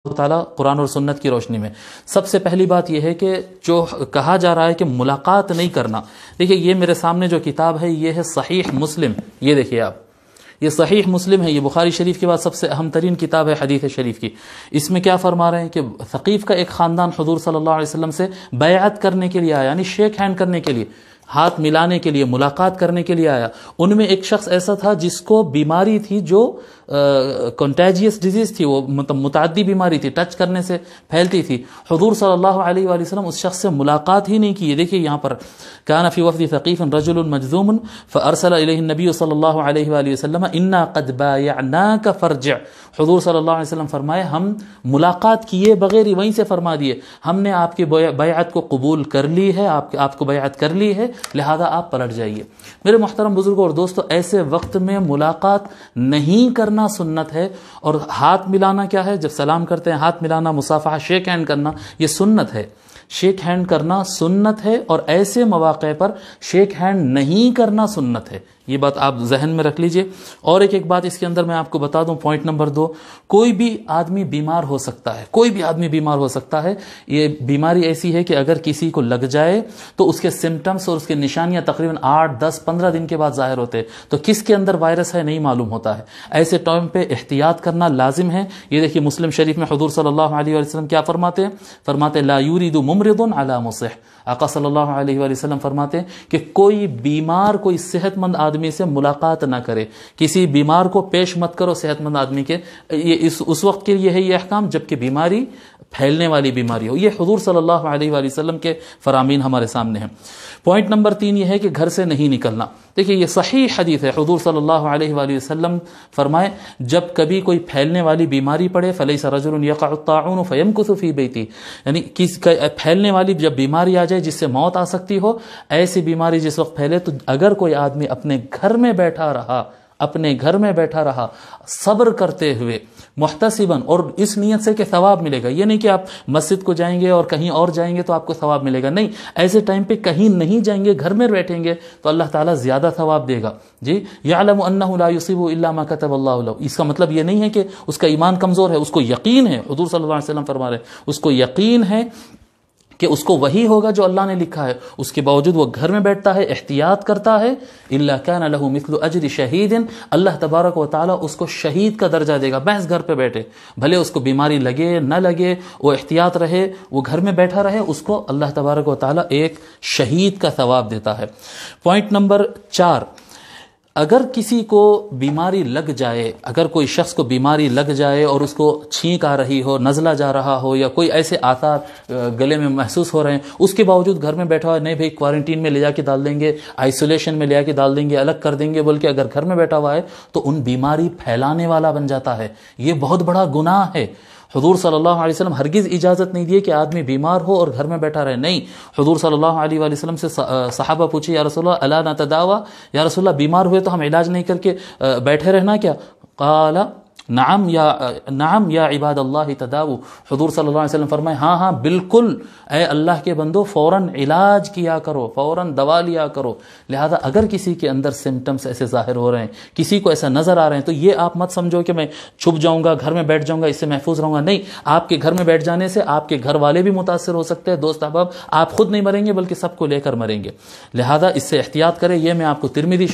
تعالیٰ قرآن اور سنت کی روشنی میں سب سے پہلی بات یہ ہے کہ جو کہا جا رہا ہے کہ ملاقات نہیں کرنا، دیکھیے یہ میرے سامنے جو کتاب ہے یہ ہے صحیح مسلم، یہ دیکھیے آپ، یہ صحیح مسلم ہے، یہ بخاری شریف کے بعد سب سے اہم ترین کتاب ہے حدیث شریف کی۔ اس میں کیا فرما رہے ہیں کہ ثقیف کا ایک خاندان حضور صلی اللہ علیہ وسلم سے بیعت کرنے کے لیے آیا، یعنی شیک ہینڈ کرنے کے لیے، ہاتھ ملانے کے لیے، ملاقات کرنے کے لیے آیا۔ ان میں ایک شخص ایسا تھا جس کو بیماری تھی جو کنٹیجیس ڈیزیز تھی، وہ متعدی بیماری تھی، ٹچ کرنے سے پھیلتی تھی۔ حضور صلی اللہ علیہ وآلہ وسلم اس شخص سے ملاقات ہی نہیں کی۔ دیکھیے یہاں پر کان فی وفد ثقیف رجل مجذوم فارسل الیہ النبی صلی اللہ علیہ وآلہ وسلم انا قد بایعناک فارجع۔ حضور صلی اللہ علیہ وسلم فرمائے ہم ملاقات کیے بغیر ہی وہیں سے فرما دیے ہم نے آپ کی بیعت کو قبول کر لی ہے، آپ کو بیعت کر لی ہے، لہذا آپ پلٹ جائیے۔ میرے محترم بزرگوں اور دوستو، ایسے وقت میں ملاقات نہیں کرنا سنت ہے، اور ہاتھ ملانا کیا ہے؟ جب سلام کرتے ہیں ہاتھ ملانا، مصافحہ، شیک ہینڈ کرنا، یہ سنت ہے۔ شیک ہینڈ کرنا سنت ہے، اور ایسے مواقع پر شیک ہینڈ نہیں کرنا سنت ہے۔ یہ بات آپ ذہن میں رکھ لیجئے۔ اور ایک بات اس کے اندر میں آپ کو بتا دوں، پوائنٹ نمبر 2، کوئی بھی آدمی بیمار ہو سکتا ہے، کوئی بھی آدمی بیمار ہو سکتا ہے۔ یہ بیماری ایسی ہے کہ اگر کسی کو لگ جائے تو اس کے سمٹمز اور اس کے نشانیاں تقریباً 8، 10، 15 دن کے بعد ظاہر ہوتے ہیں، تو کس کے اندر وائرس ہے نہیں معلوم ہوتا ہے۔ ایسے ٹائم پہ احتیاط کرنا لازم ہے۔ یہ دیکھیے مسلم شریف میں حضور صلی اللہ علیہ وسلم کیا فرماتے ہیں؟ فرماتے لا یورید ممرض علی مصح۔ آقا صلی اللہ علیہ وآلہ وسلم فرماتے ہیں کہ کوئی بیمار، کوئی صحت مند آدمی سے ملاقات نہ کرے، کسی بیمار کو پیش مت کرو صحت مند آدمی کے۔ یہ اس وقت کے لیے ہے یہ احکام جبکہ بیماری پھیلنے والی بیماری ہو۔ یہ حضور صلی اللہ علیہ وآلہ وسلم کے فرامین ہمارے سامنے ہیں۔ پوائنٹ نمبر 3 یہ ہے کہ گھر سے نہیں نکلنا۔ دیکھیے یہ صحیح حدیث ہے، حضور صلی اللہ علیہ وآلہ وسلم فرمائے جب کبھی کوئی پھیلنے والی بیماری پڑے فلیس رجل یقع الطاعون فیمکث فی بیتی، یعنی پھیلنے والی جب بیماری آ جائے جس سے موت آ سکتی ہو، ایسی بیماری جس وقت پھیلے تو اگر کوئی آدمی اپنے گھر میں بیٹھا رہا صبر کرتے ہوئے محتسباً، اور اس نیت سے کہ ثواب ملے گا، یہ نہیں کہ آپ مسجد کو جائیں گے اور کہیں اور جائیں گے تو آپ کو ثواب ملے گا، نہیں، ایسے ٹائم پہ کہیں نہیں جائیں گے، گھر میں بیٹھیں گے تو اللہ تعالیٰ زیادہ ثواب دے گا۔ جی یعلم انہ لا یصیب الا ما کتب اللہ لہ، اس کا مطلب یہ نہیں ہے کہ اس کا ایمان کمزور ہے، اس کو یقین ہے، حضور صلی اللہ علیہ وسلم فرما رہے ہیں اس کو یقین ہے کہ اس کو وہی ہوگا جو اللہ نے لکھا ہے، اس کے باوجود وہ گھر میں بیٹھتا ہے، احتیاط کرتا ہے۔ الا کان له مثل اجر شہید، اللہ تبارک و تعالی اس کو شہید کا درجہ دے گا، محض گھر پہ بیٹھے، بھلے اس کو بیماری لگے نہ لگے، وہ احتیاط رہے، وہ گھر میں بیٹھا رہے، اس کو اللہ تبارک و تعالی ایک شہید کا ثواب دیتا ہے۔ پوائنٹ نمبر 4، اگر کسی کو بیماری لگ جائے، اگر کوئی شخص کو بیماری لگ جائے اور اس کو چھینک آ رہی ہو، نزلہ جا رہا ہو، یا کوئی ایسے آثار گلے میں محسوس ہو رہے ہیں، اس کے باوجود گھر میں بیٹھا ہوا ہے، نہیں بھائی کوارنٹین میں لے جا کے ڈال دیں گے، آئسولیشن میں لے جا کے ڈال دیں گے، الگ کر دیں گے، بلکہ اگر گھر میں بیٹھا ہوا ہے تو ان بیماری پھیلانے والا بن جاتا ہے۔ یہ بہت بڑا گناہ ہے۔ حضور صلی اللہ علیہ وسلم ہرگز اجازت نہیں دیے کہ آدمی بیمار ہو اور گھر میں بیٹھا رہے، نہیں۔ حضور صلی اللہ علیہ وآلہ وسلم سے صحابہ پوچھے یا رسول اللہ الا نتداوی، یا رسول اللہ بیمار ہوئے تو ہم علاج نہیں کر کے بیٹھے رہنا کیا؟ قال نعم یا عباد اللہ تداو، حضور صلی اللہ علیہ وسلم فرمائے ہاں بالکل اے اللہ کے بندو، فوراً علاج کیا کرو، فوراً دوا لیا کرو۔ لہذا اگر کسی کے اندر سمٹمز ایسے ظاہر ہو رہے ہیں، کسی کو ایسا نظر آ رہے ہیں، تو یہ آپ مت سمجھو کہ میں چھپ جاؤں گا، گھر میں بیٹھ جاؤں گا، اس سے محفوظ رہوں گا، نہیں۔ آپ کے گھر میں بیٹھ جانے سے آپ کے گھر والے بھی متاثر ہو سکتے ہیں، دوست احباب، آپ خود نہیں مریں گے بلکہ سب کو لے کر مریں گے۔ لہذا اس سے احتیاط کریں۔ یہ میں آپ کو ترمذی